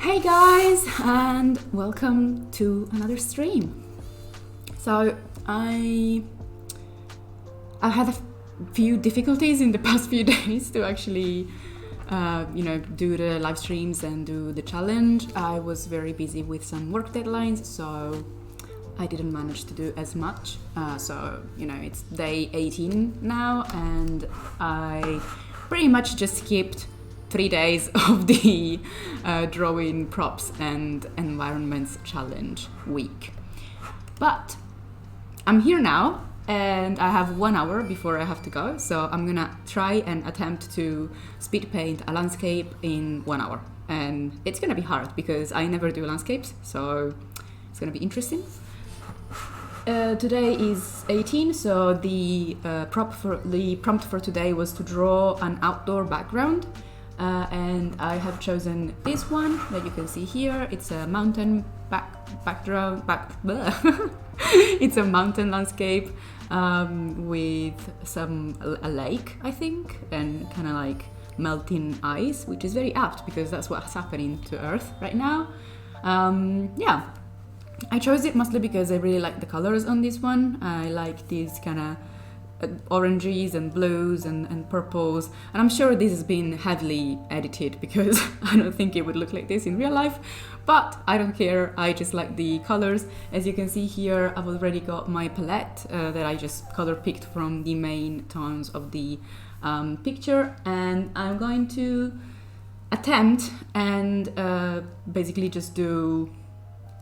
Hey guys, and welcome to another stream. So I had a few difficulties in the past few days to actually do the live streams and do the challenge. I was very busy with some work deadlines, so I didn't manage to do as much. It's day 18 now, and I pretty much just skipped 3 days of the drawing props and environments challenge week. But I'm here now, and I have 1 hour before I have to go, so I'm gonna try and attempt to speed paint a landscape in 1 hour. And it's gonna be hard because I never do landscapes, so it's gonna be interesting. Today is 18, so the prompt for today was to draw an outdoor background. And I have chosen this one that you can see here. It's a mountain It's a mountain landscape with a lake, I think, and kind of like melting ice, which is very apt because that's what's happening to Earth right now. I chose it mostly because I really like the colors on this one. I like these kind of oranges and blues and purples, and I'm sure this has been heavily edited because I don't think it would look like this in real life, but I don't care. I just like the colors. As you can see here, I've already got my palette that I just color picked from the main tones of the picture, and I'm going to attempt and basically just do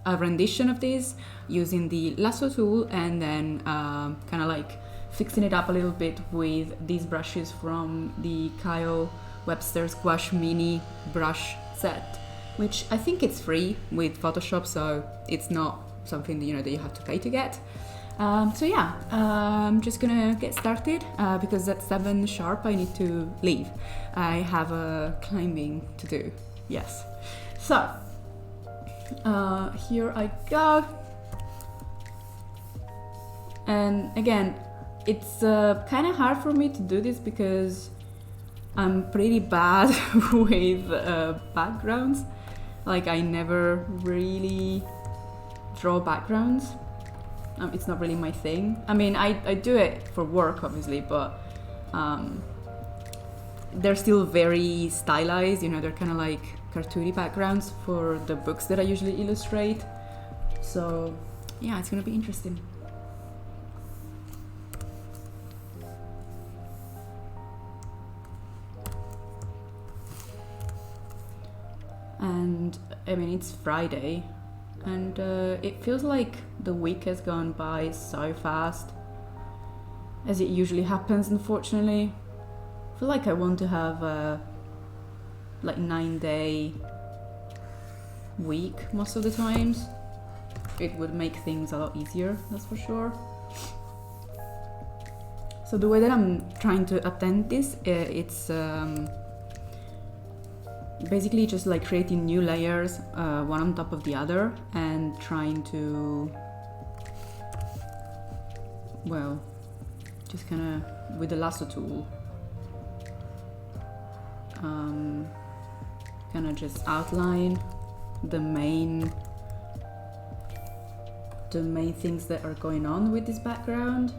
a rendition of this using the lasso tool, and then kind of like fixing it up a little bit with these brushes from the Kyle Webster's Gouache Mini brush set, which I think it's free with Photoshop, so it's not something that you have to pay to get. I'm just gonna get started because at 7 sharp I need to leave. I have a climbing to do. Yes. So here I go. And again, it's kind of hard for me to do this because I'm pretty bad with backgrounds. Like, I never really draw backgrounds. It's not really my thing. I mean, I do it for work, obviously, but they're still very stylized. They're kind of like cartoony backgrounds for the books that I usually illustrate. So yeah, it's gonna be interesting. And I mean, it's Friday, and it feels like the week has gone by so fast, as it usually happens, unfortunately. I feel like I want to have a 9-day week most of the times. It would make things a lot easier, that's for sure. So the way that I'm trying to attempt this, it's basically just like creating new layers, one on top of the other, and trying to, just kind of with the lasso tool, kind of just outline the main things that are going on with this background.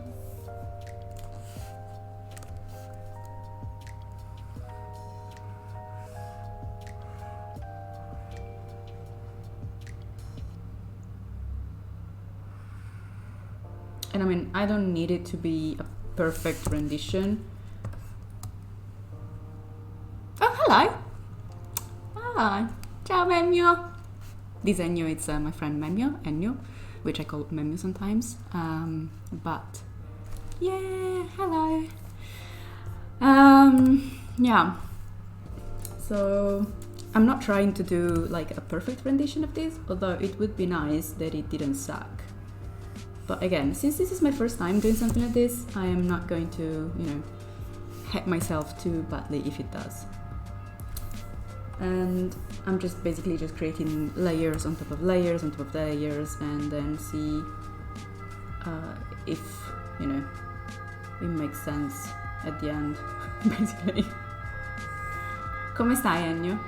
And I mean, I don't need it to be a perfect rendition. Oh, hello! Ah, ciao Memio! This Ennio, it's my friend Ennio, which I call Memio sometimes. But yeah, hello! Yeah. So I'm not trying to do like a perfect rendition of this, although it would be nice that it didn't suck. But again, since this is my first time doing something like this, I am not going to, hit myself too badly if it does. And I'm just basically just creating layers on top of layers on top of layers, and then see if, it makes sense at the end, basically. Come stai, Ennio?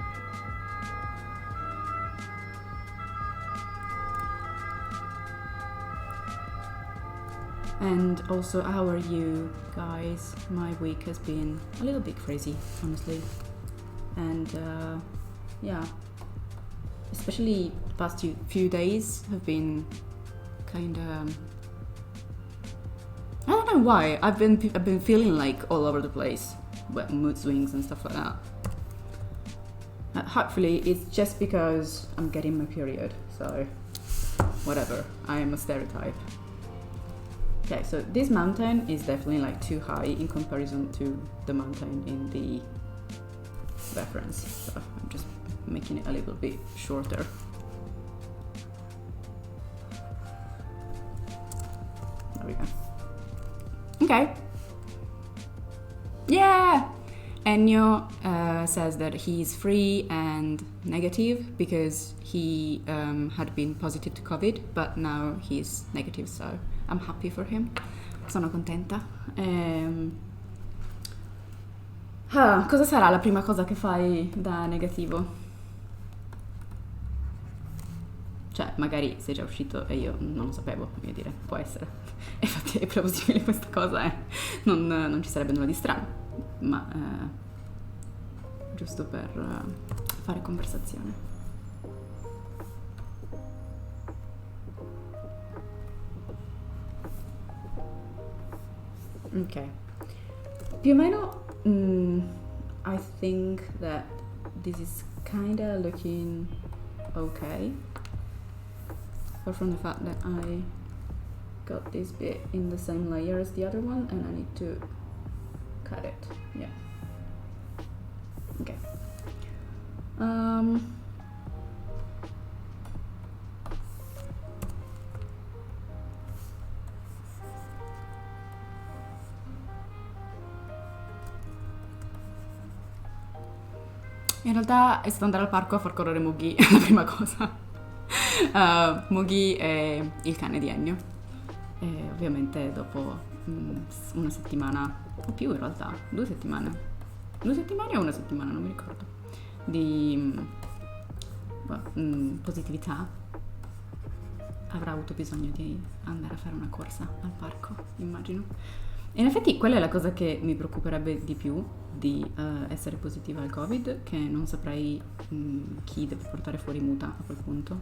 And also, how are you guys? My week has been a little bit crazy, honestly. And yeah, especially the past few days have been kind of... I don't know why. I've been feeling like all over the place, mood swings and stuff like that. Hopefully, it's just because I'm getting my period. So, whatever. I am a stereotype. Okay, so this mountain is definitely like too high in comparison to the mountain in the reference. So I'm just making it a little bit shorter. There we go. Okay. Yeah! Ennio says that he's free and negative because he had been positive to Covid, but now he's negative, so I'm happy for him. Sono contenta. Cosa sarà la prima cosa che fai da negativo? Cioè, magari sei già uscito e io non lo sapevo, voglio dire, può essere. Infatti è plausibile questa cosa, non ci sarebbe nulla di strano, ma giusto per fare conversazione. Ok, più o meno I think that this is kinda looking okay, apart from the fact that I got this bit in the same layer as the other one and I need to cut it. Yeah. Okay. In realtà è stato andare al parco a far correre Mugi, la prima cosa. Mugi è il cane di Ennio. E ovviamente dopo una settimana, o più in realtà, 2 settimane. 2 settimane o una settimana, non mi ricordo. Di positività. Avrà avuto bisogno di andare a fare una corsa al parco, immagino. E in effetti quella è la cosa che mi preoccuperebbe di più di essere positiva al Covid, che non saprei chi deve portare fuori muta a quel punto,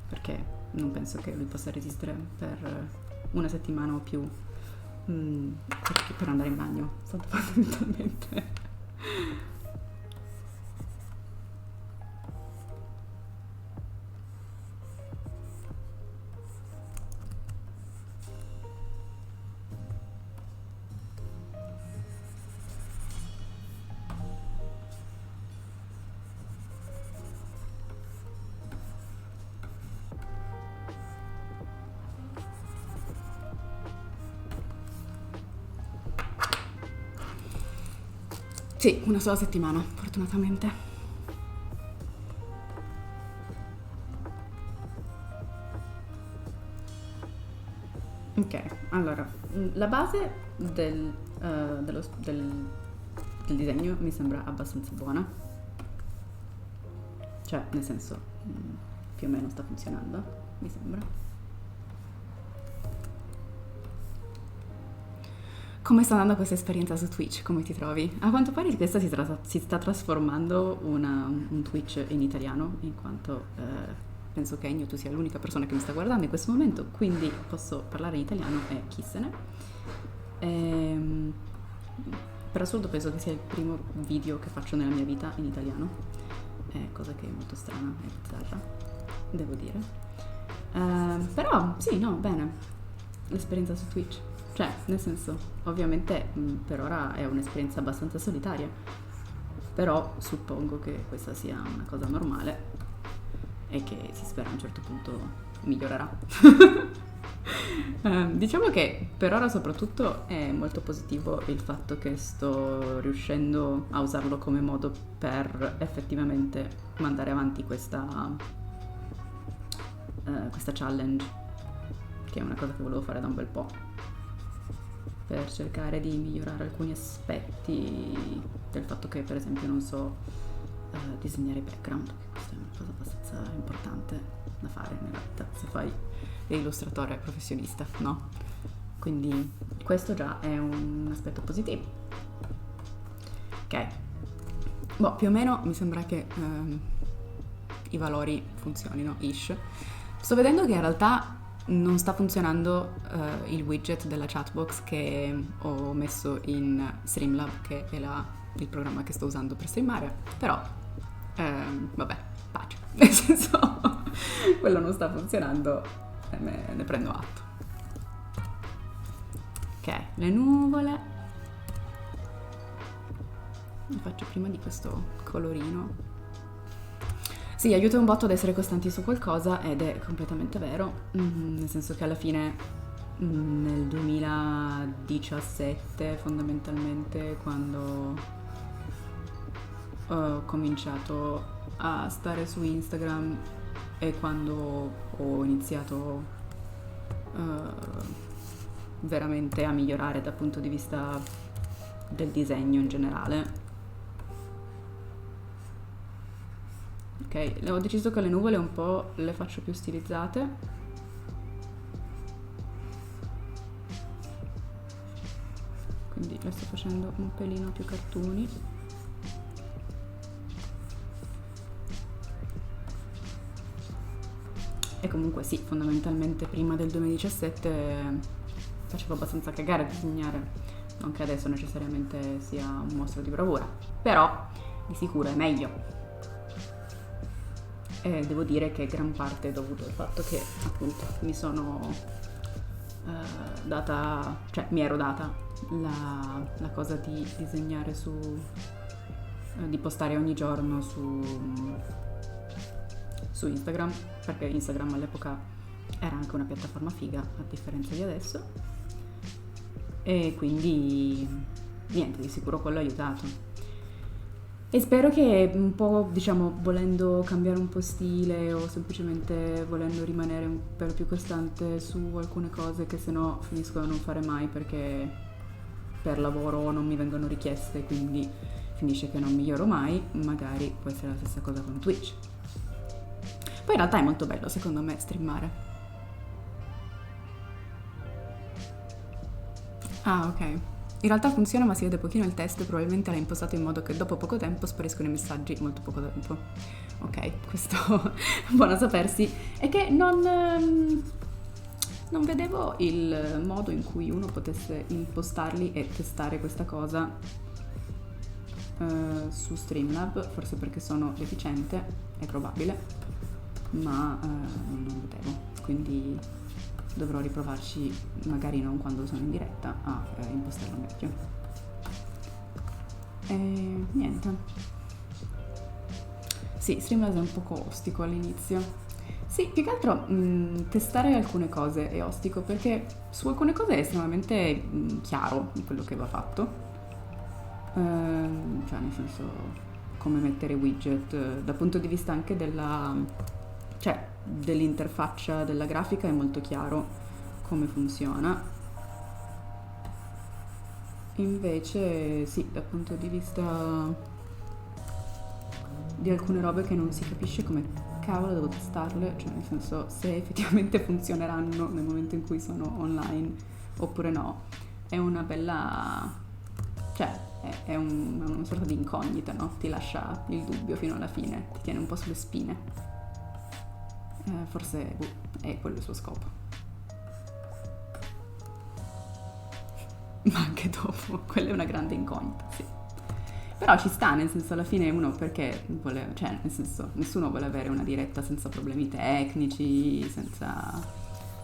perché non penso che lui possa resistere per una settimana o più per andare in bagno, fondamentalmente. Sì, una sola settimana, fortunatamente. Ok, allora, la base del disegno mi sembra abbastanza buona. Cioè, nel senso, più o meno sta funzionando, mi sembra. Come sta andando questa esperienza su Twitch? Come ti trovi? A quanto pare questa si sta trasformando un Twitch in italiano, in quanto penso che Ennio tu sia l'unica persona che mi sta guardando in questo momento, quindi posso parlare in italiano e chi se ne. Per assurdo penso che sia il primo video che faccio nella mia vita in italiano, cosa che è molto strana e bizzarra, devo dire. Però sì, no, bene, l'esperienza su Twitch. Cioè, nel senso, ovviamente per ora è un'esperienza abbastanza solitaria, però suppongo che questa sia una cosa normale e che si spera a un certo punto migliorerà. Diciamo che per ora soprattutto è molto positivo il fatto che sto riuscendo a usarlo come modo per effettivamente mandare avanti questa challenge, che è una cosa che volevo fare da un bel po', per cercare di migliorare alcuni aspetti del fatto che per esempio non so disegnare background, questa è una cosa abbastanza importante da fare nella vita se fai l'illustratore professionista, no? quindi questo già è un aspetto positivo. Ok, boh, più o meno mi sembra che i valori funzionino, ish. Sto vedendo che in realtà non sta funzionando il widget della chatbox che ho messo in Streamlab, che è il programma che sto usando per streamare, però vabbè, pace, nel senso quello non sta funzionando e ne prendo atto. Ok, le nuvole, lo faccio prima di questo colorino. Sì, aiuta un botto ad essere costanti su qualcosa ed è completamente vero, nel senso che alla fine nel 2017 fondamentalmente, quando ho cominciato a stare su Instagram e quando ho iniziato veramente a migliorare dal punto di vista del disegno in generale. Ok, ho deciso che le nuvole un po' le faccio più stilizzate. Quindi le sto facendo un pelino più cartoni. E comunque sì, fondamentalmente prima del 2017 facevo abbastanza cagare a disegnare. Non che adesso necessariamente sia un mostro di bravura, però di sicuro è meglio. E devo dire che gran parte è dovuto al fatto che appunto mi sono data, cioè mi ero data la cosa di disegnare di postare ogni giorno su Instagram, perché Instagram all'epoca era anche una piattaforma figa a differenza di adesso, e quindi niente, di sicuro quello ha aiutato. E spero che un po', diciamo, volendo cambiare un po' stile o semplicemente volendo rimanere un po' più costante su alcune cose che sennò finisco a non fare mai perché per lavoro non mi vengono richieste, quindi finisce che non miglioro mai, magari può essere la stessa cosa con Twitch. Poi in realtà è molto bello secondo me streamare. Ah, ok. In realtà funziona, ma si vede pochino il testo, probabilmente l'ha impostato in modo che dopo poco tempo spariscono i messaggi molto poco tempo. Ok, questo buono a sapersi. È che non vedevo il modo in cui uno potesse impostarli e testare questa cosa su Streamlab, forse perché sono deficiente, è probabile, ma non vedevo, quindi dovrò riprovarci, magari non quando sono in diretta, a impostarlo meglio. E niente. Sì, Streamlabs è un po' ostico all'inizio. Sì, più che altro testare alcune cose è ostico, perché su alcune cose è estremamente chiaro quello che va fatto. Cioè nel senso, come mettere widget, dal punto di vista anche dell'interfaccia della grafica è molto chiaro come funziona. Invece sì, dal punto di vista di alcune robe che non si capisce come cavolo devo testarle, cioè nel senso se effettivamente funzioneranno nel momento in cui sono online oppure no, è una bella, cioè è una sorta di incognita, no? Ti lascia il dubbio fino alla fine, ti tiene un po' sulle spine. Forse è quello il suo scopo. Ma anche dopo, quella è una grande incognita, sì. Però ci sta, nel senso, alla fine uno perché vuole, cioè nel senso, nessuno vuole avere una diretta senza problemi tecnici, senza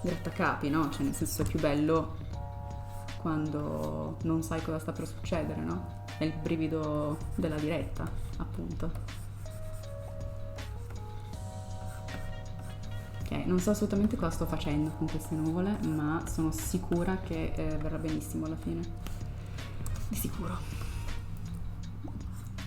grattacapi, no? Cioè nel senso è più bello quando non sai cosa sta per succedere, no? È il brivido della diretta, appunto. Ok, non so assolutamente cosa sto facendo con queste nuvole, ma sono sicura che verrà benissimo alla fine. Di sicuro.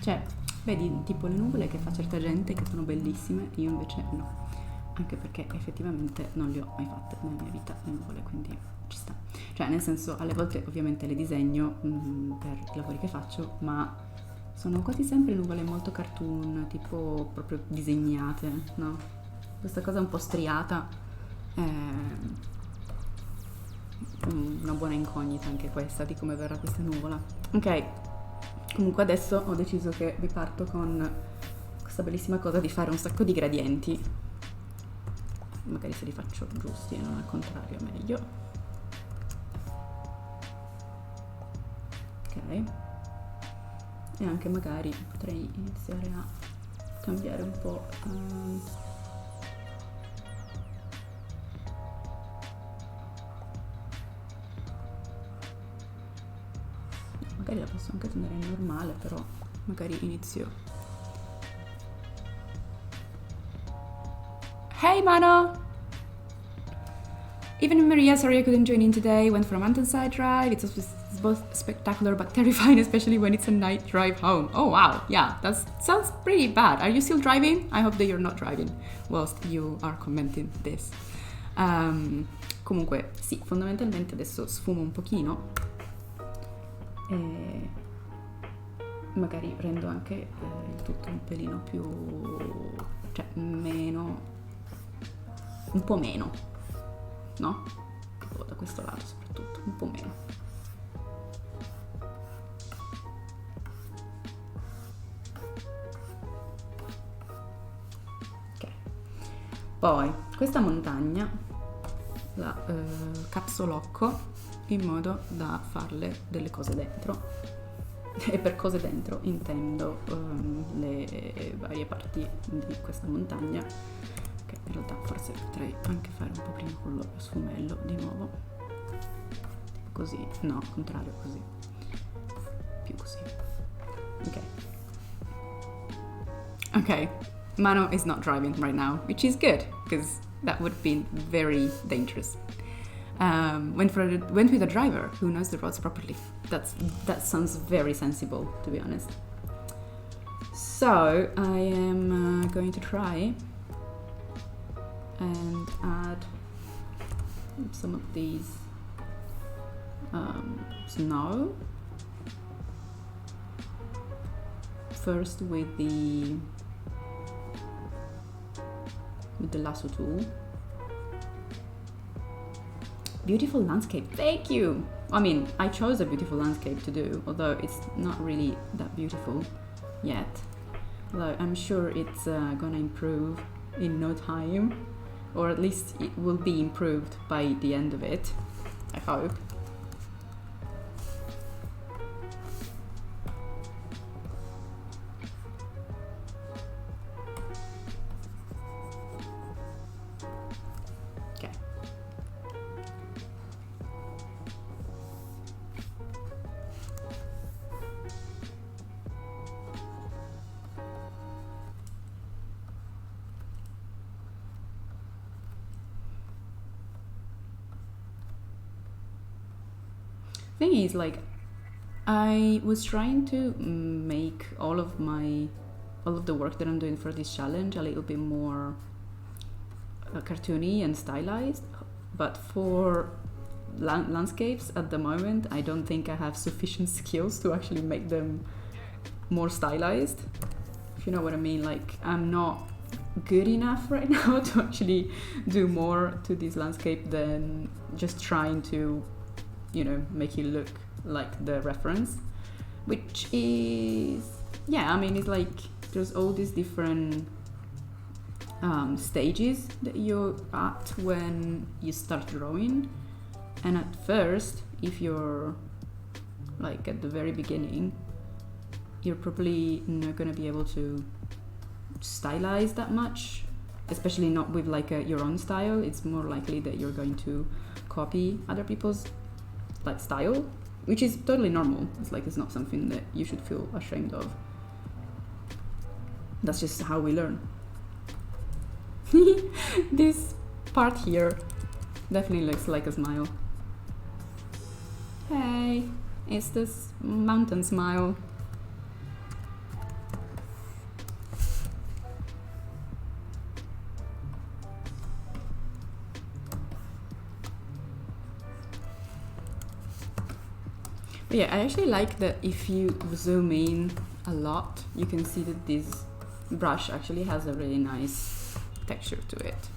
Cioè, vedi tipo le nuvole che fa certa gente che sono bellissime, io invece no. Anche perché effettivamente non le ho mai fatte nella mia vita le nuvole, quindi ci sta. Cioè, nel senso, alle volte ovviamente le disegno per i lavori che faccio, ma sono quasi sempre nuvole molto cartoon, tipo proprio disegnate, no? Questa cosa un po' striata una buona incognita anche questa di come verrà questa nuvola. Ok, comunque adesso ho deciso che vi parto con questa bellissima cosa di fare un sacco di gradienti, magari se li faccio giusti e non al contrario è meglio. Ok, e anche magari potrei iniziare a cambiare un po' magari la posso anche tenere in normale, però magari inizio. Hey Mano! Even Maria, sorry I couldn't join in today. Went for a mountainside drive. It's both spectacular but terrifying, especially when it's a night drive home. Oh wow, yeah, that sounds pretty bad. Are you still driving? I hope that you're not driving whilst you are commenting this. Comunque, sì, fondamentalmente adesso sfumo un pochino e magari rendo anche il tutto un pelino più, cioè meno, un po' meno, no? Tipo da questo lato soprattutto, un po' meno. Ok, poi questa montagna la capsolocco in modo da farle delle cose dentro, e per cose dentro intendo le varie parti di questa montagna, che in realtà forse potrei anche fare un po' prima con lo sfumello di nuovo, tipo così, no, al contrario, così, più così. Ok, Mano is not driving right now, which is good because that would be very dangerous. Went with a driver who knows the roads properly. That sounds very sensible, to be honest. So I am going to try and add some of these snow first with the lasso tool. Beautiful landscape, thank you! I mean, I chose a beautiful landscape to do, although it's not really that beautiful yet. Although I'm sure it's gonna improve in no time, or at least it will be improved by the end of it, I hope. Thing is, like, I was trying to make all of the work that I'm doing for this challenge a little bit more cartoony and stylized, but for landscapes at the moment I don't think I have sufficient skills to actually make them more stylized, if you know what I mean. Like, I'm not good enough right now to actually do more to this landscape than just trying to, you know, make it look like the reference, which is, yeah, I mean, it's like there's all these different stages that you're at when you start drawing, and at first, if you're like at the very beginning, you're probably not going to be able to stylize that much, especially not with like your own style. It's more likely that you're going to copy other people's like style, which is totally normal. It's like, it's not something that you should feel ashamed of. That's just how we learn. This part here definitely looks like a smile. Hey, it's this mountain smile. But yeah, I actually like that if you zoom in a lot, you can see that this brush actually has a really nice texture to it.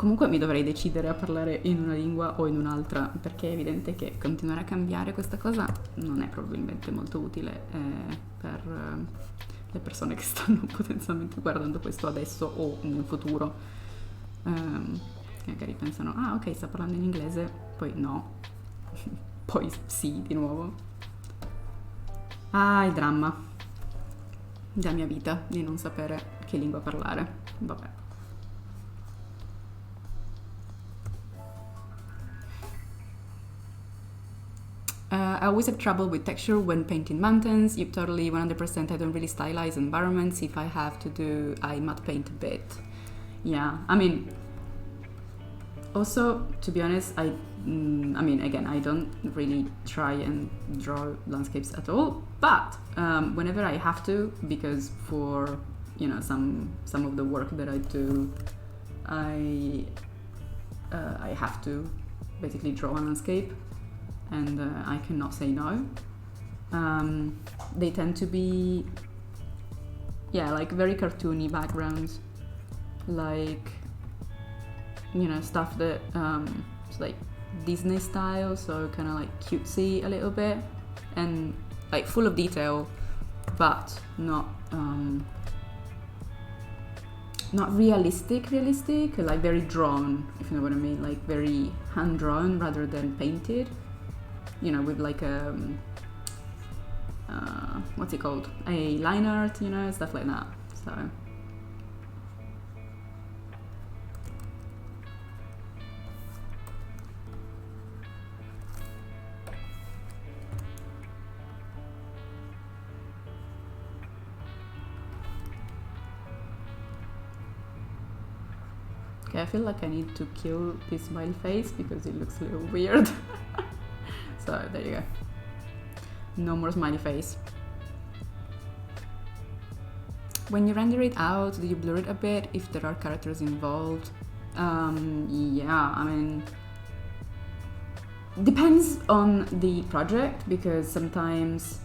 comunque mi dovrei decidere a parlare in una lingua o in un'altra, perché è evidente che continuare a cambiare questa cosa non è probabilmente molto utile per le persone che stanno potenzialmente guardando questo adesso o nel futuro. Magari pensano, ah ok, sta parlando in inglese, poi no, poi sì di nuovo. Ah, il dramma della mia vita di non sapere che lingua parlare, vabbè. I always have trouble with texture when painting mountains. You totally 100%. I don't really stylize environments. If I have to do, I matte paint a bit. Yeah, I mean, also, to be honest, I mean, again, I don't really try and draw landscapes at all, but whenever I have to, because for, you know, some of the work that I do, I have to basically draw a landscape, and I cannot say no. They tend to be, yeah, like very cartoony backgrounds, like, you know, stuff that it's like Disney style, so kind of like cutesy a little bit, and like full of detail, but not realistic, like very drawn, if you know what I mean, like very hand drawn rather than painted, you know, with like a what's it called, a line art, you know, stuff like that. So okay, I feel like I need to kill this smiley face because it looks a little weird. So there you go. No more smiley face. When you render it out, do you blur it a bit if there are characters involved? Yeah, I mean, depends on the project, because sometimes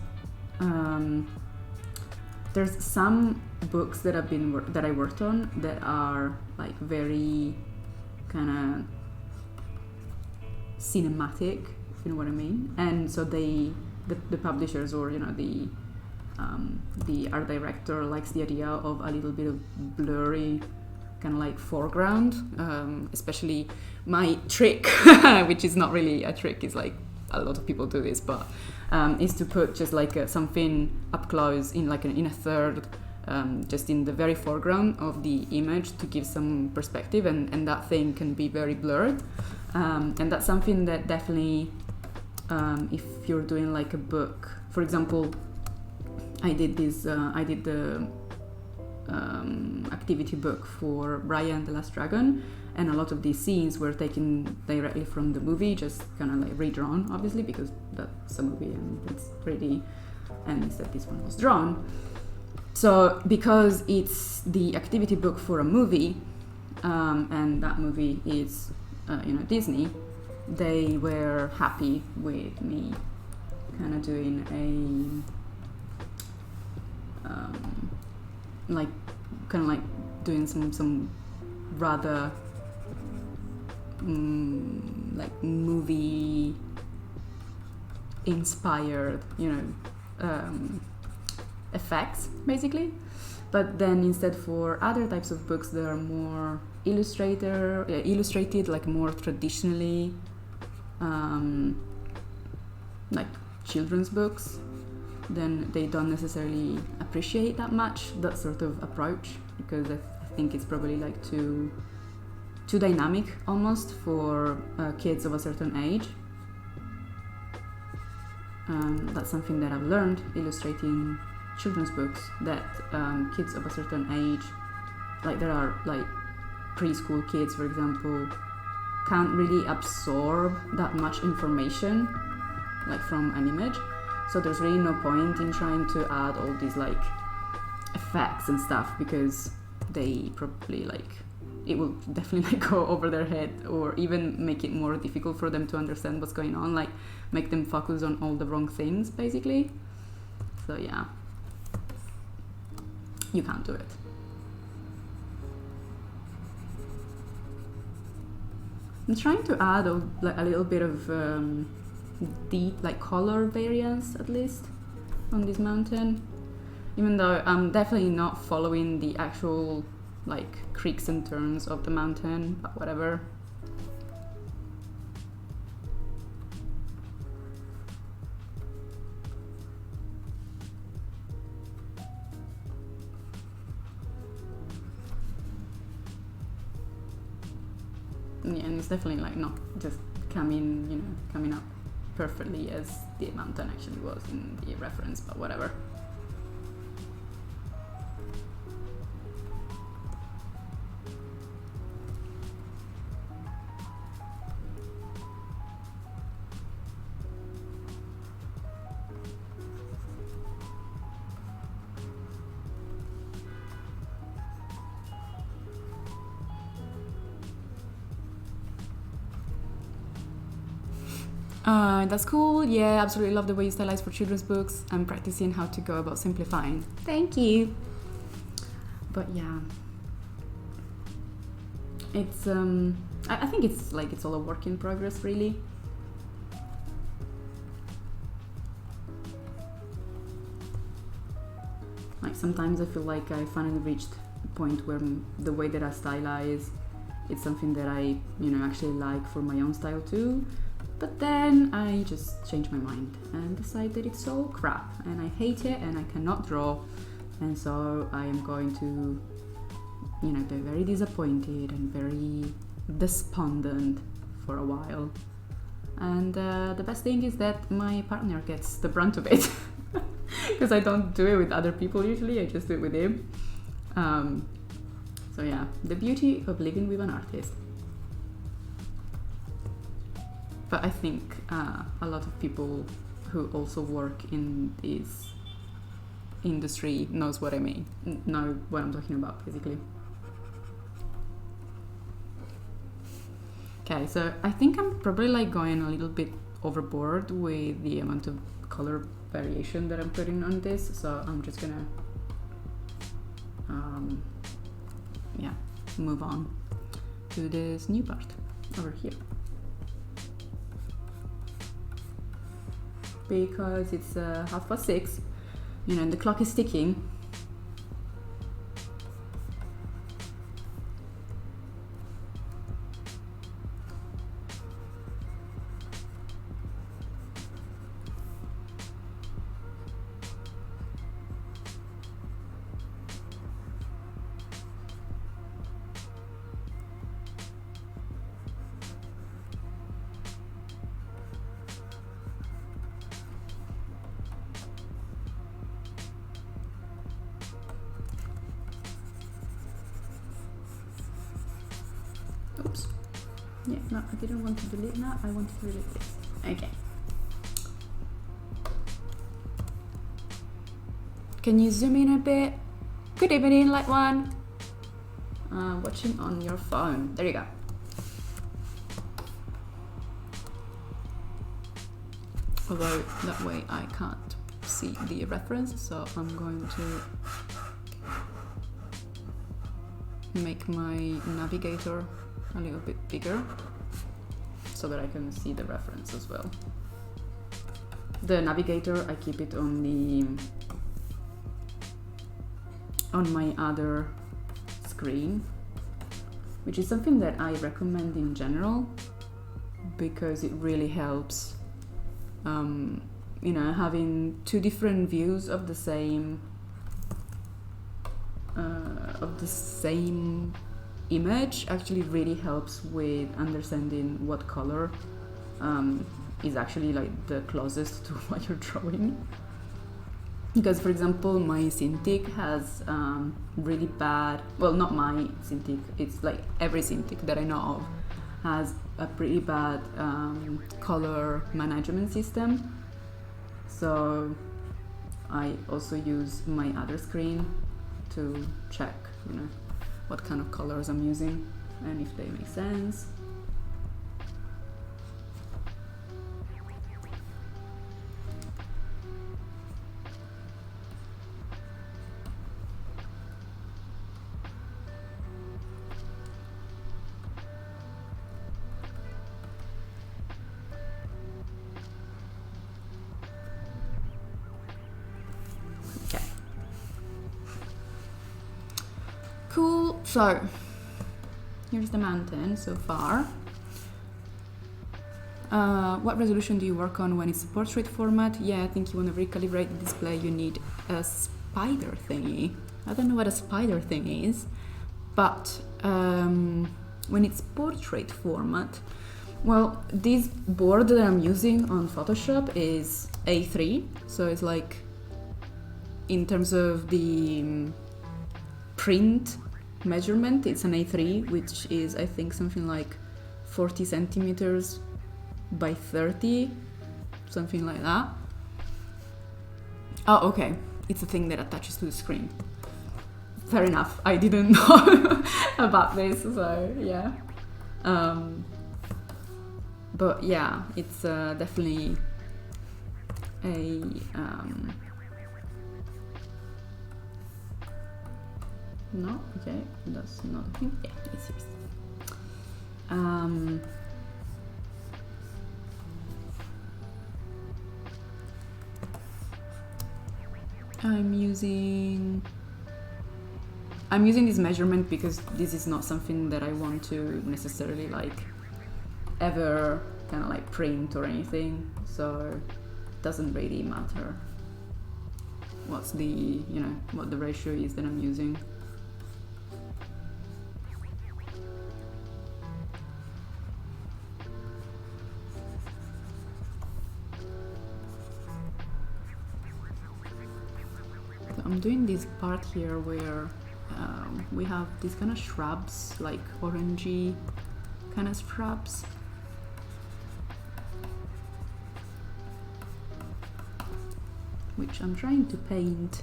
there's some books that I worked on that are like very kind of cinematic, if you know what I mean, and so the publishers, or you know, the art director likes the idea of a little bit of blurry kind of like foreground, especially my trick, which is not really a trick, is like a lot of people do this, but is to put just like something up close in like in a third, just in the very foreground of the image to give some perspective, and that thing can be very blurred, and that's something that definitely, if you're doing like a book, for example, I did the activity book for Brian the Last Dragon, and a lot of these scenes were taken directly from the movie, just kind of like redrawn, obviously, because that's a movie and it's pretty, and instead this one was drawn. So because it's the activity book for a movie, and that movie is you know, Disney, they were happy with me kind of doing a like kind of like doing some rather like movie inspired, you know, effects basically. But then instead, for other types of books that are more illustrated, like more traditionally, like children's books, then they don't necessarily appreciate that much that sort of approach, because I think it's probably like too dynamic almost for kids of a certain age. That's something that I've learned illustrating children's books, that kids of a certain age, like there are like preschool kids, for example, can't really absorb that much information like from an image. So there's really no point in trying to add all these like effects and stuff, because they probably like, it will definitely like go over their head, or even make it more difficult for them to understand what's going on, like make them focus on all the wrong things basically. So yeah, you can't do it. I'm trying to add a little bit of deep, like color variance at least on this mountain, even though I'm definitely not following the actual like creeks and turns of the mountain, but whatever. Yeah, and it's definitely like not just coming up perfectly as the mountain actually was in the reference, but whatever. That's cool. Yeah, absolutely love the way you stylize for children's books. I'm practicing how to go about simplifying. Thank you. But yeah, it's I think it's all a work in progress, really. Like sometimes I feel like I finally reached a point where the way that I stylize, it's something that I actually like for my own style too. But then I just change my mind and decide that it's all crap and I hate it and I cannot draw, and so I am going to be very disappointed and very despondent for a while. And the best thing is that my partner gets the brunt of it because I don't do it with other people usually, I just do it with him. So yeah, the beauty of living with an artist. But I think a lot of people who also work in this industry knows what I mean, know what I'm talking about, basically. Okay, so I think I'm probably like going a little bit overboard with the amount of color variation that I'm putting on this, so I'm just gonna move on to this new part over here. Because it's 6:30, and the clock is ticking. Oops. Yeah, no, I didn't want to delete that. I want to delete this. Okay. Can you zoom in a bit? Good evening, light one. Watching on your phone. There you go. Although that way I can't see the reference, so I'm going to make my navigator a little bit bigger so that I can see the reference as well. The navigator, I keep it on my other screen, which is something that I recommend in general because it really helps having two different views of the same image actually really helps with understanding what color is actually like the closest to what you're drawing. Because, for example, my Cintiq has really bad, well, not my Cintiq, it's like every Cintiq that I know of has a pretty bad color management system. So I also use my other screen to check, what kind of colors I'm using and if they make sense. So here's the mountain so far. What resolution do you work on when it's a portrait format? Yeah, I think you want to recalibrate the display. You need a spider thingy. I don't know what a spider thing is, but when it's portrait format, well, this board that I'm using on Photoshop is A3, so it's like, in terms of the print measurement, it's an A3, which is, I think, something like 40 centimeters by 30, something like that. Oh, okay, it's a thing that attaches to the screen. Fair enough, I didn't know about this, so yeah. But yeah, it's definitely a no, okay, that's not a thing. Yeah, it's yours. I'm using this measurement because this is not something that I want to necessarily like ever kind of like print or anything, so it doesn't really matter what's the, you know, what the ratio is that I'm using. So I'm doing this part here where we have these kind of shrubs, like orangey kind of shrubs. Which I'm trying to paint.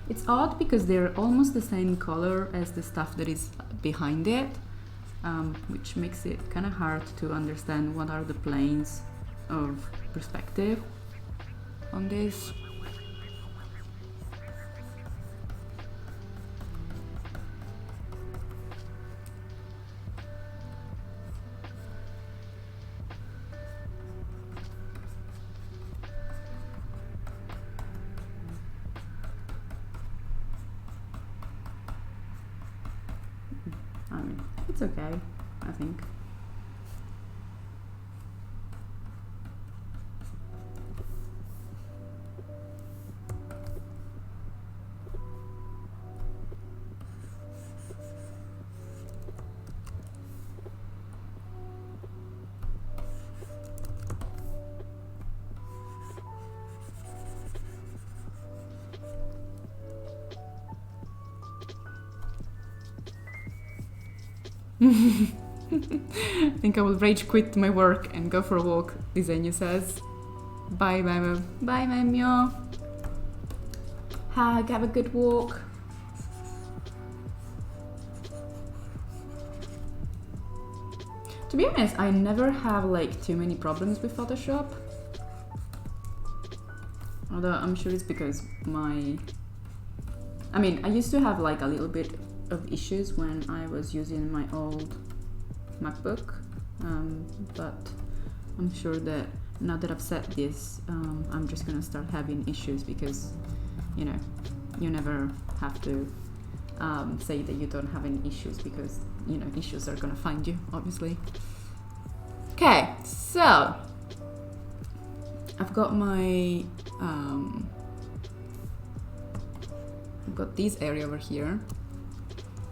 It's odd because they're almost the same color as the stuff that is behind it, which makes it kind of hard to understand what are the planes of perspective on this. I mean, it's okay, I think. I think I will rage quit my work and go for a walk, Disenyo says. Bye, bye, bye, Memyo. Hag, have a good walk. To be honest, I never have like too many problems with Photoshop. Although I'm sure it's because I used to have like a little bit of issues when I was using my old MacBook, but I'm sure that now that I've set this, I'm just gonna start having issues because, you know, you never have to say that you don't have any issues because, you know, issues are gonna find you, obviously. Okay, so I've got my I've got this area over here,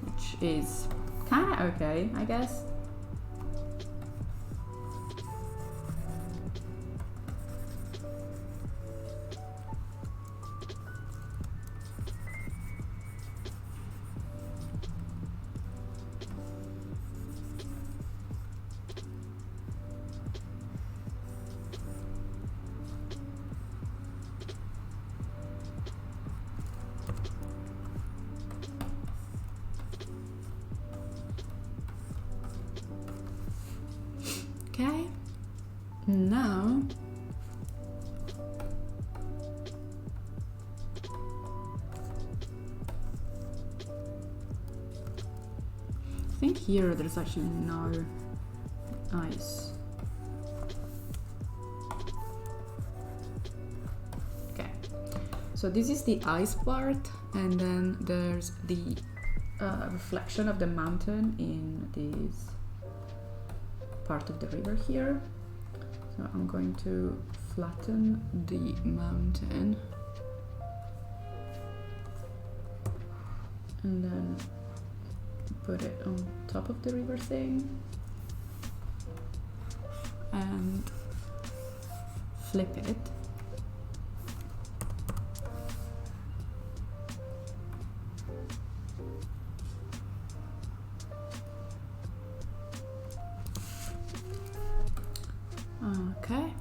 which is kind of okay, I guess. Okay, now I think here there's actually no ice. Okay, so this is the ice part, and then there's the reflection of the mountain in this part of the river here. So I'm going to flatten the mountain and then put it on top of the river thing and flip it. Okay.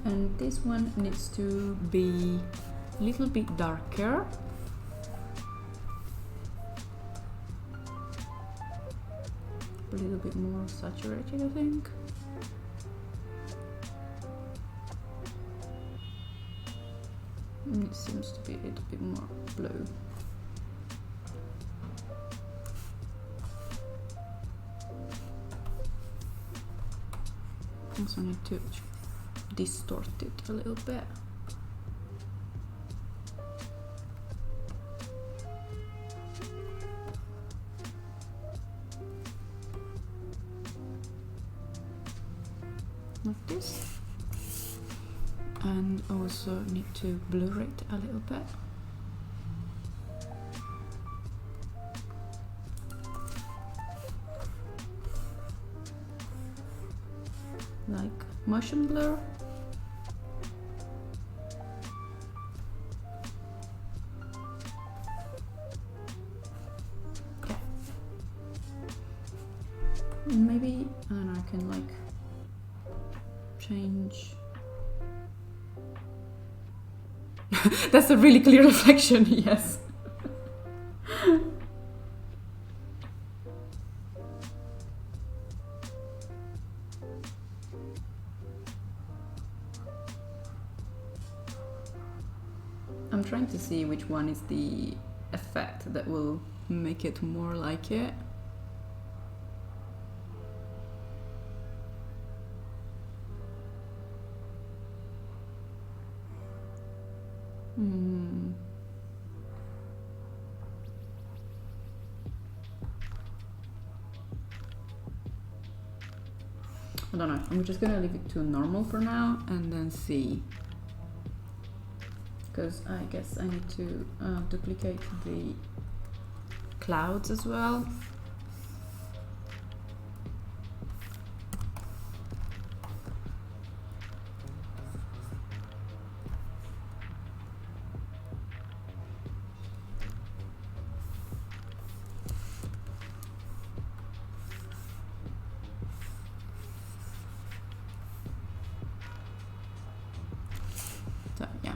And this one needs to be a little bit darker. A little bit more saturated, I think. And it seems to be a little bit more blue. Also need to distort it a little bit. Like this. And also need to blur it a little bit. Like motion blur. Okay. Maybe, I don't know, I can like change. That's a really clear reflection, yes. I'm trying to see which one is the effect that will make it more like it. I don't know, I'm just gonna leave it to normal for now and then see. Because I guess I need to duplicate the clouds as well. So yeah.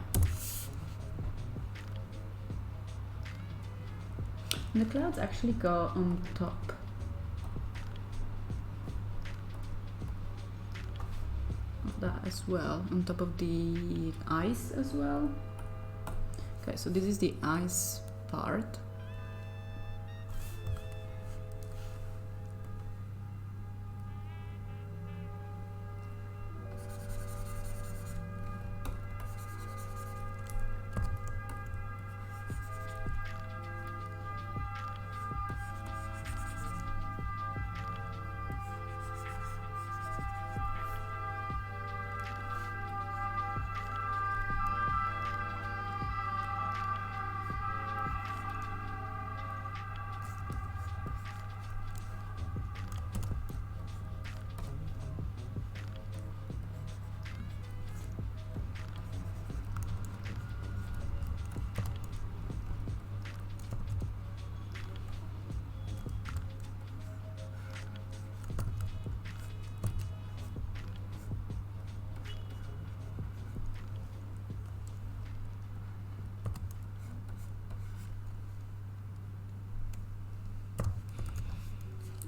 And the clouds actually go on top. Of that as well, on top of the ice as well. Okay, so this is the ice part.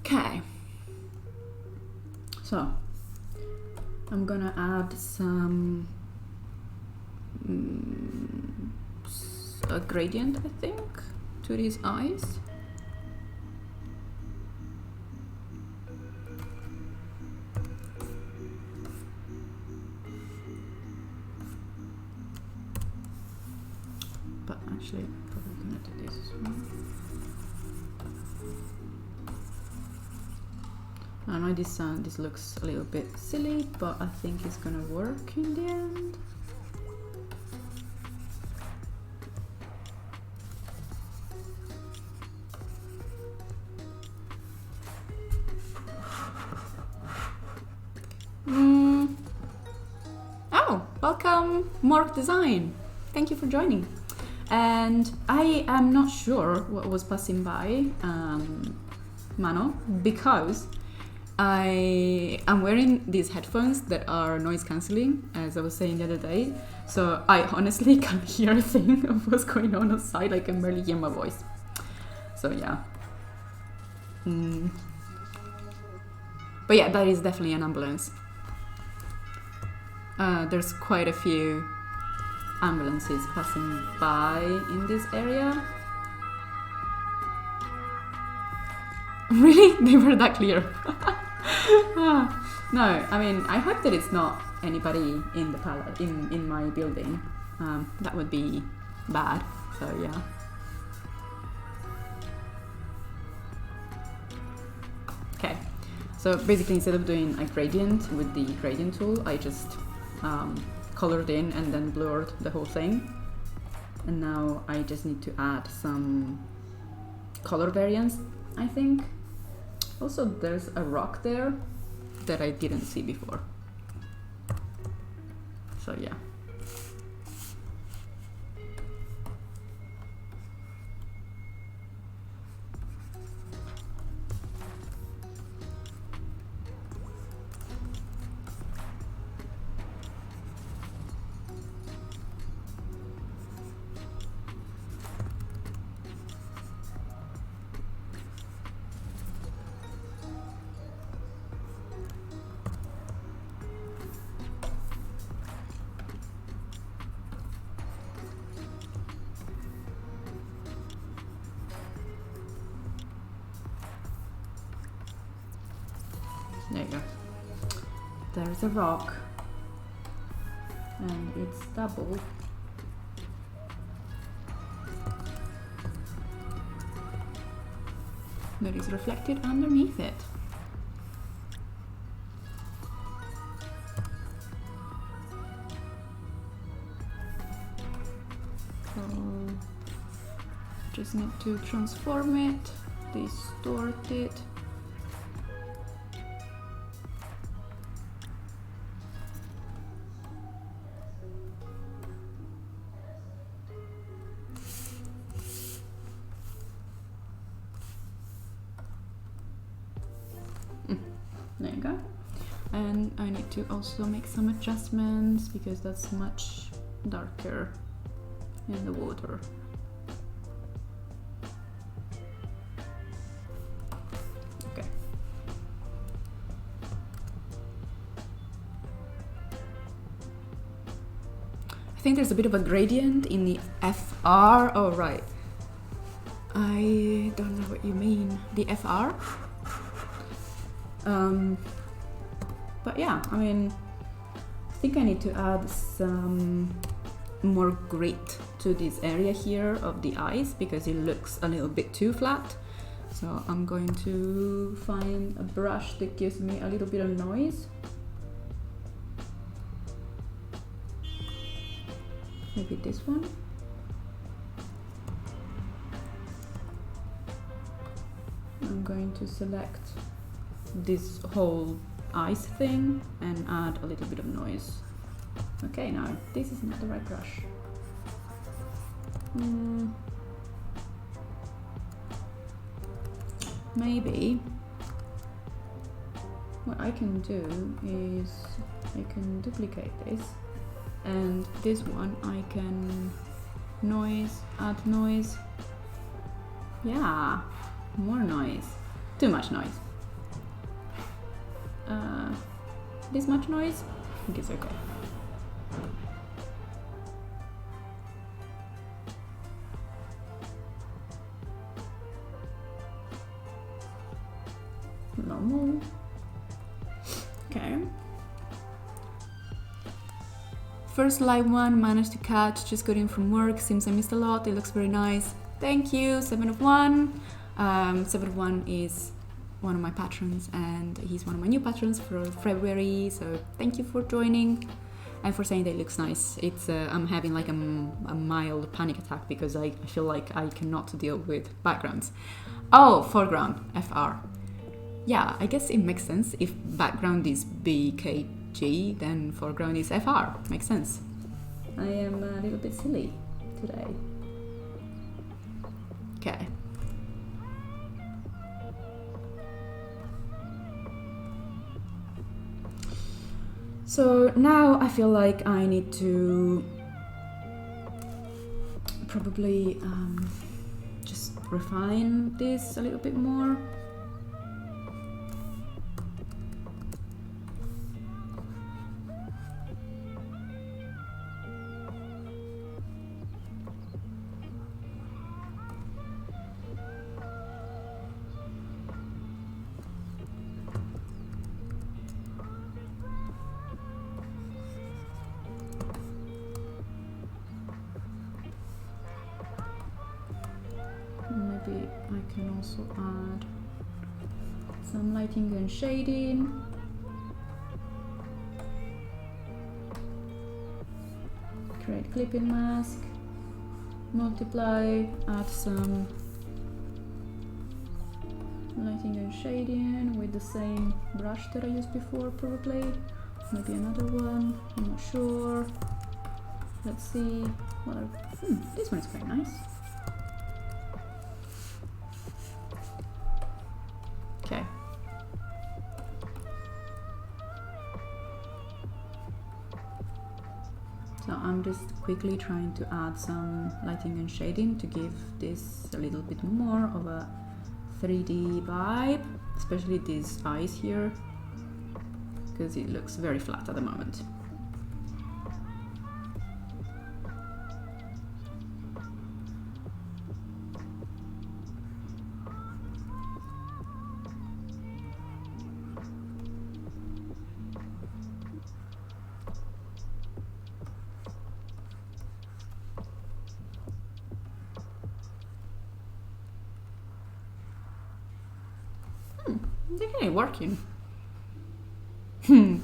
Okay, so I'm gonna add some a gradient, I think, to these eyes. But actually, I'm probably gonna do this as well. I know this looks a little bit silly, but I think it's gonna work in the end. Oh, welcome, Mark Design. Thank you for joining. And I am not sure what was passing by, Mano, because I am wearing these headphones that are noise cancelling, as I was saying the other day. So I honestly can't hear a thing of what's going on outside. I can barely hear my voice. So yeah. But yeah, that is definitely an ambulance. There's quite a few ambulances passing by in this area. Really? They were that clear? No, I mean, I hope that it's not anybody in the palace, in my building. That would be bad, so yeah. Okay, so basically instead of doing a gradient with the gradient tool, I just colored in and then blurred the whole thing. And now I just need to add some color variance, I think. Also, there's a rock there that I didn't see before. So yeah. There you go. There's a rock, and it's double. That is reflected underneath it. So just need to transform it, distort it. There you go. And I need to also make some adjustments because that's much darker in the water. Okay. I think there's a bit of a gradient in the FR. Oh, right. I don't know what you mean. The FR? But yeah, I mean, I think I need to add some more grit to this area here of the eyes because it looks a little bit too flat. So I'm going to find a brush that gives me a little bit of noise. Maybe this one. I'm going to select this whole eyes thing and add a little bit of noise. Okay, now this is not the right brush. Maybe what I can do is I can duplicate this, and this one I can add noise. Yeah, more noise. Too much noise. This much noise? I think it's okay. normal. Okay. First live one, managed to catch, just got in from work, seems I missed a lot, it looks very nice. Thank you, 7 of 1. 7 of 1 is one of my patrons and he's one of my new patrons for February, so thank you for joining and for saying that it looks nice. It's I'm having like a mild panic attack because I feel like I cannot deal with backgrounds. Oh, foreground, FR. Yeah, I guess it makes sense. If background is BKG, then foreground is FR. Makes sense. I am a little bit silly today. Okay. So now I feel like I need to probably just refine this a little bit more. Maybe I can also add some lighting and shading. Create clipping mask, multiply, add some lighting and shading with the same brush that I used before probably. Maybe another one, I'm not sure. Let's see. Well, this one is quite nice. Okay. So I'm just quickly trying to add some lighting and shading to give this a little bit more of a 3D vibe, especially these eyes here, because it looks very flat at the moment. It's actually working. I'm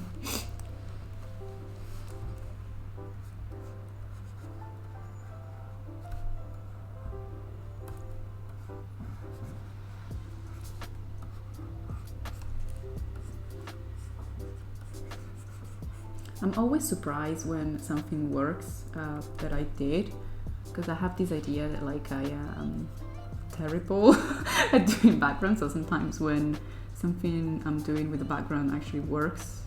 always surprised when something works that I did, because I have this idea that like I am terrible at doing backgrounds, so sometimes when something I'm doing with the background actually works,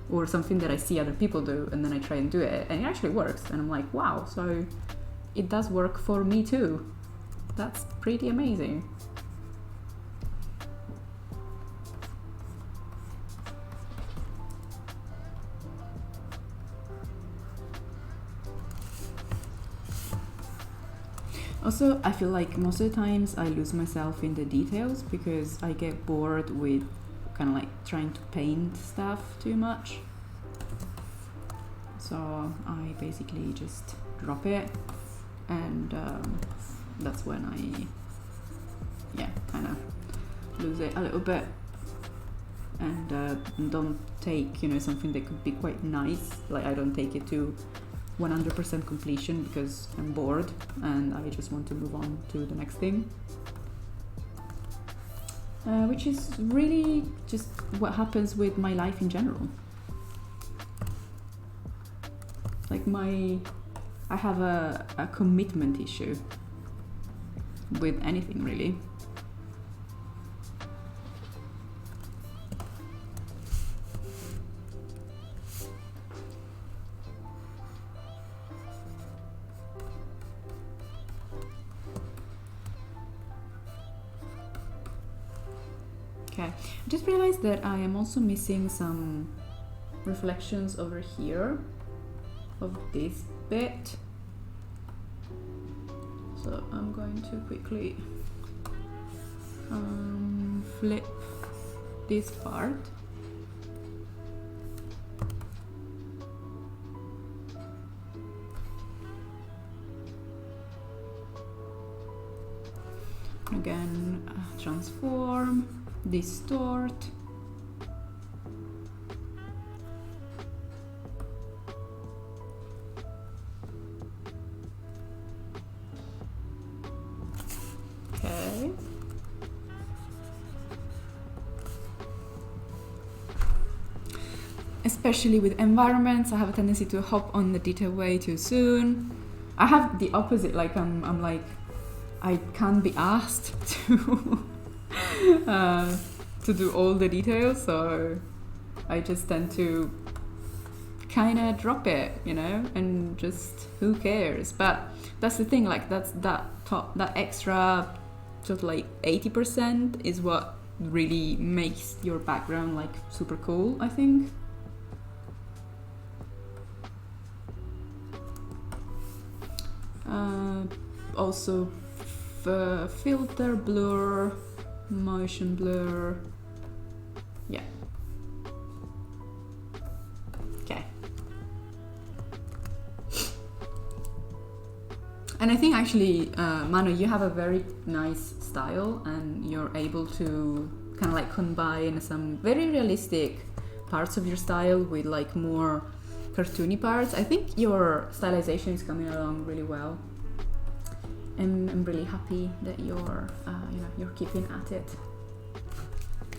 or something that I see other people do and then I try and do it and it actually works and I'm like, wow, so it does work for me too. That's pretty amazing. Also, I feel like most of the times I lose myself in the details because I get bored with kind of like trying to paint stuff too much. So I basically just drop it, and that's when I, kind of lose it a little bit, and don't take, something that could be quite nice, like I don't take it to 100% completion because I'm bored and I just want to move on to the next thing. Which is really just what happens with my life in general. Like I have a commitment issue with anything really. Okay, I just realized that I am also missing some reflections over here of this bit. So I'm going to quickly flip this part. Again, transform, distort. Okay. Especially with environments, I have a tendency to hop on the detail way too soon. I have the opposite, like I'm like, I can't be asked to to do all the details, so I just tend to kind of drop it, you know, and just who cares. But that's the thing, like that extra sort of like 80% is what really makes your background like super cool, I think. Also filter, blur, motion blur. Yeah. Okay. And I think actually, Manu, you have a very nice style, and you're able to kind of like combine some very realistic parts of your style with like more cartoony parts. I think your stylization is coming along really well, and I'm really happy that you're you're keeping at it.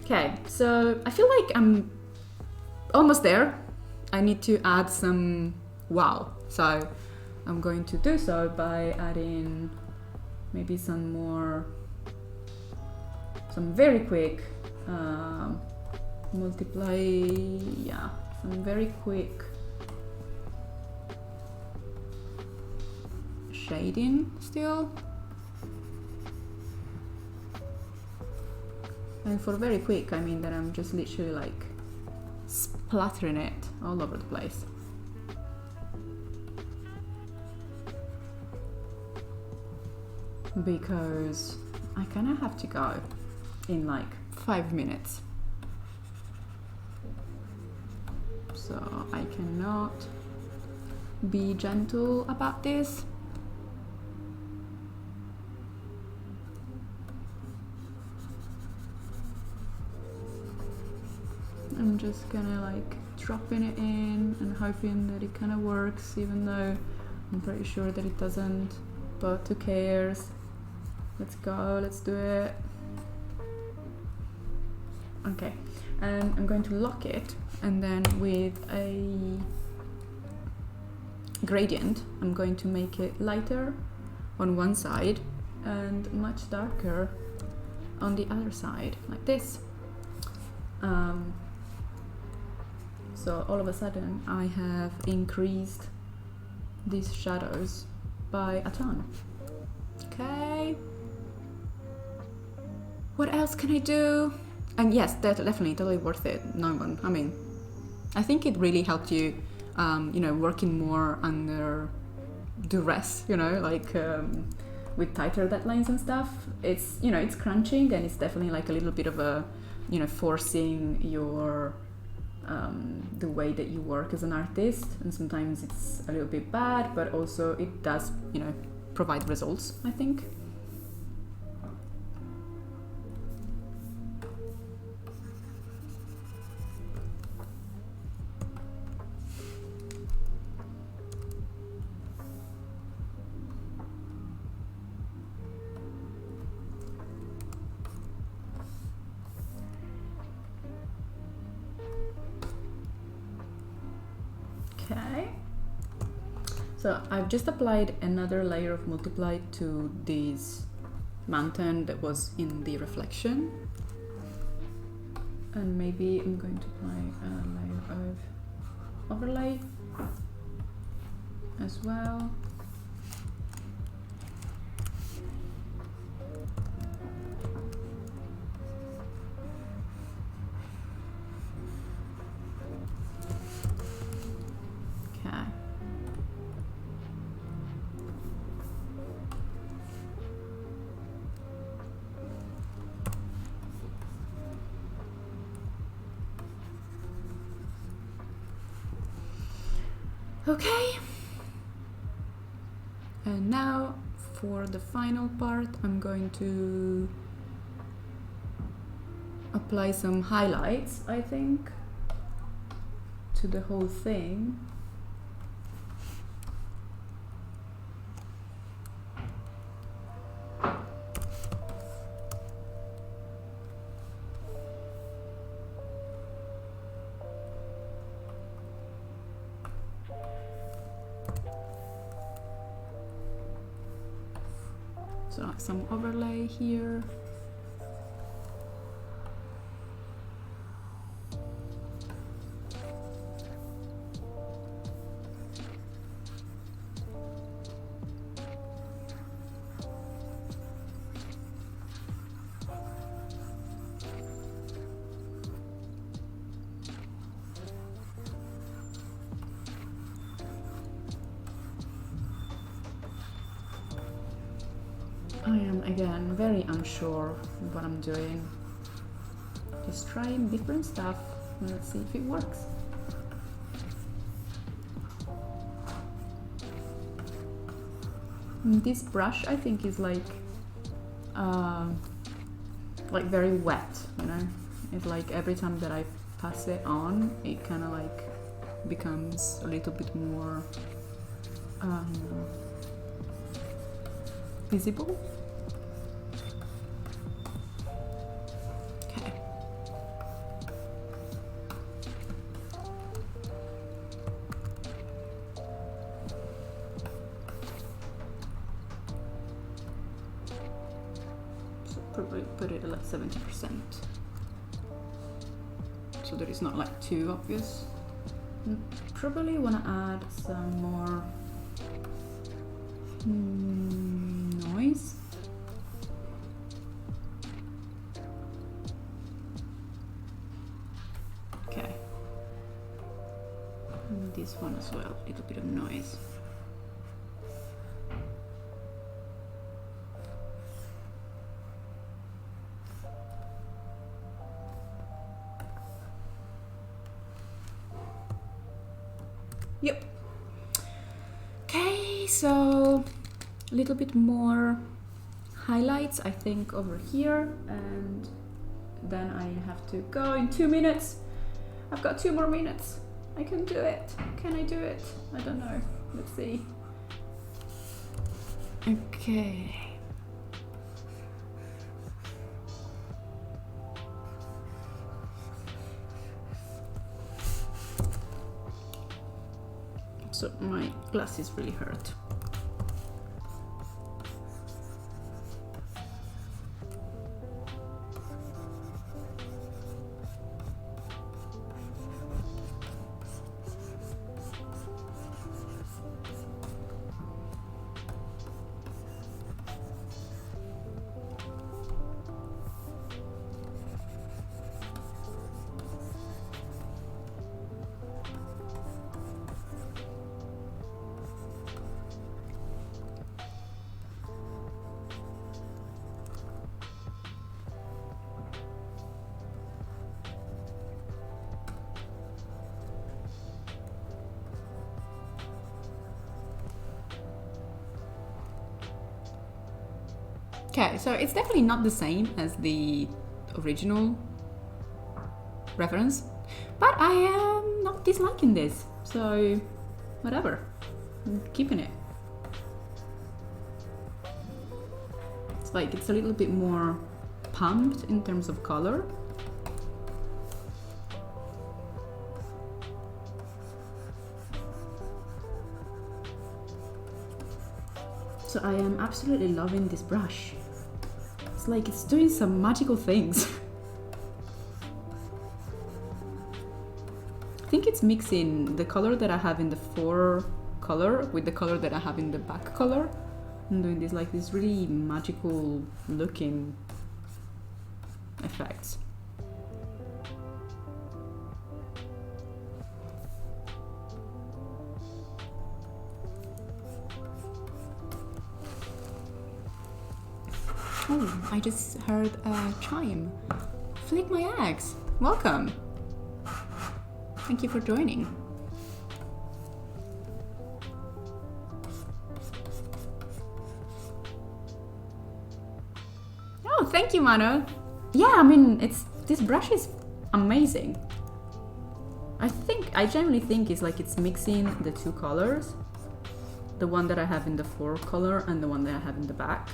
Okay, so I feel like I'm almost there. I need to add some wow, so I'm going to do so by adding maybe some very quick multiply, yeah, some very quick shading still. And for very quick, I mean that I'm just literally like splattering it all over the place. Because I kind of have to go in like 5 minutes. So I cannot be gentle about this. I'm just kind of like dropping it in and hoping that it kind of works, even though I'm pretty sure that it doesn't, but who cares? Let's go, let's do it. Okay, and I'm going to lock it, and then with a gradient, I'm going to make it lighter on one side and much darker on the other side, like this. So all of a sudden I have increased these shadows by a ton. Okay. What else can I do? And yes, that's definitely totally worth it. No one, I mean, I think it really helped you, working more under duress, like with tighter deadlines and stuff. It's, it's crunching, and it's definitely like a little bit of a, forcing your, the way that you work as an artist. And sometimes it's a little bit bad, but also it does, provide results, I think. Okay, so I've just applied another layer of multiply to this mountain that was in the reflection, and maybe I'm going to apply a layer of overlay as well. Okay. And now for the final part, I'm going to apply some highlights, I think, to the whole thing. So some overlay here. I am again very unsure of what I'm doing. Just trying different stuff and let's see if it works. This brush I think is like very wet, you know? It's like every time that I pass it on, it kind of like becomes a little bit more visible. Okay. So probably put it at like 70%. So that it's not like too obvious. Probably want to add some more noise. Okay. And this one as well, a little bit of noise. Yep. Okay, so a little bit more highlights, I think, over here, and then I have to go in 2 minutes. I've got 2 more minutes. I can do it. Can I do it? I don't know. Let's see. Okay. So my glasses really hurt. Okay, so it's definitely not the same as the original reference, but I am not disliking this, so whatever, I'm keeping it. It's like it's a little bit more pumped in terms of color. So I am absolutely loving this brush. It's like it's doing some magical things. I think it's mixing the color that I have in the fore color with the color that I have in the back color. I'm doing this like this really magical looking effects. Oh, I just heard a chime. Flick my eggs. Welcome. Thank you for joining. thank you, Mano. Yeah, I mean, this brush is amazing. I genuinely think it's mixing the two colors. The one that I have in the 4 color and the one that I have in the back.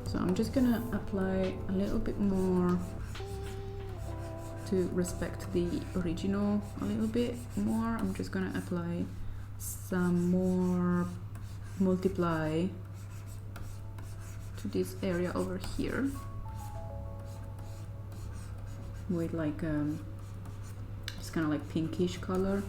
So I'm just gonna apply a little bit more to respect the original a little bit more. I'm just gonna apply some more multiply to this area over here with like it's kind of like pinkish color.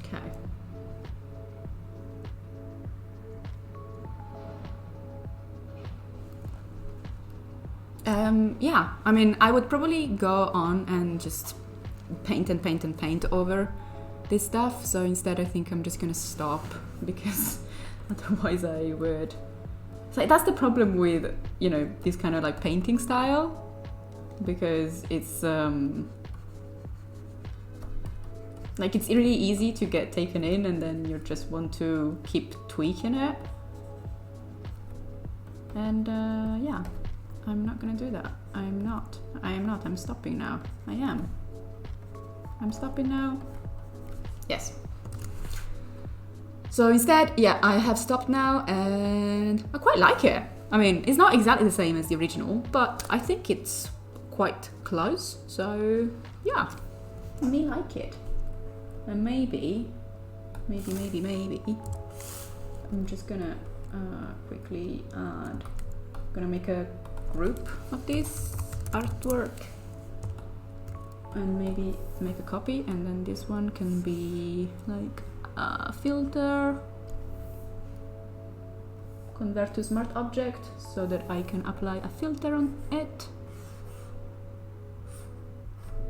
Okay. Yeah, I mean, I would probably go on and just paint and paint and paint over this stuff. So instead, I think I'm just gonna stop because otherwise I would. So that's the problem with, you know, this kind of like painting style, because it's like it's really easy to get taken in and then you just want to keep tweaking it. And yeah, I'm not gonna do that. I am not. I'm stopping now. I am. I'm stopping now. Yes. So instead, yeah, I have stopped now and I quite like it. I mean, it's not exactly the same as the original, but I think it's quite close. So yeah, I may like it. And maybe, I'm just gonna quickly add, gonna make a group of this artwork and maybe make a copy, and then this one can be like a filter, convert to smart object so that I can apply a filter on it,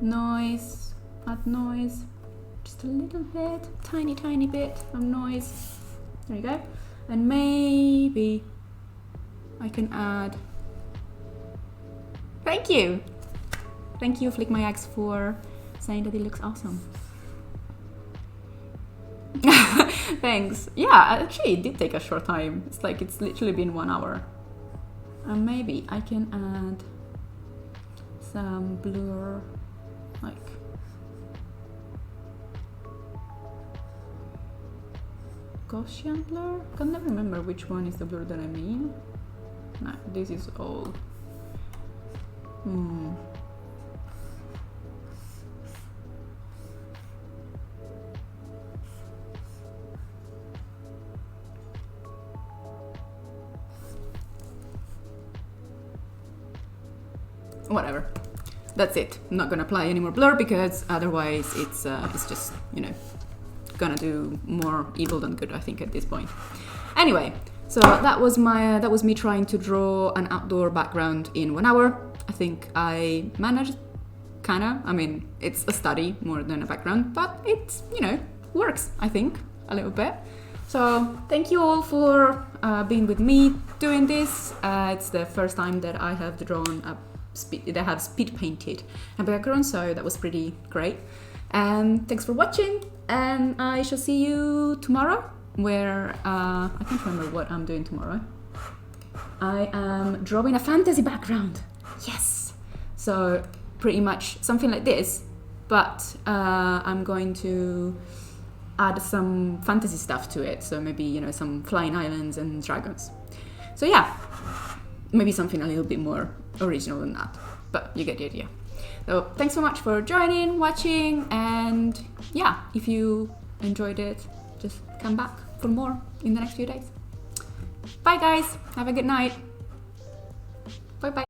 noise, add noise, just a little bit, tiny bit of noise, there you go, and maybe I can add, thank you Flick My Axe for saying that it looks awesome. Thanks. Yeah, actually it did take a short time. It's literally been 1 hour. And maybe I can add some blur, like Gaussian blur? I can never remember which one is the blur that I mean. No, this is all. Whatever. That's it. I'm not gonna apply any more blur because otherwise it's just, you know, gonna do more evil than good, I think, at this point. Anyway, so that was me trying to draw an outdoor background in 1 hour. I think I managed, kinda. I mean, it's a study more than a background, but it's, you know, works, I think, a little bit. So thank you all for being with me doing this. It's the first time that I have drawn speed painted a background, so that was pretty great. And thanks for watching, and I shall see you tomorrow, where I can't remember what I'm doing tomorrow. I am drawing a fantasy background. Yes! So pretty much something like this, but I'm going to add some fantasy stuff to it. So maybe, you know, some flying islands and dragons. So yeah, maybe something a little bit more original than that, but you get the idea. So thanks so much for joining, watching, and yeah, if you enjoyed it, just come back for more in the next few days. Bye guys, have a good night. Bye bye.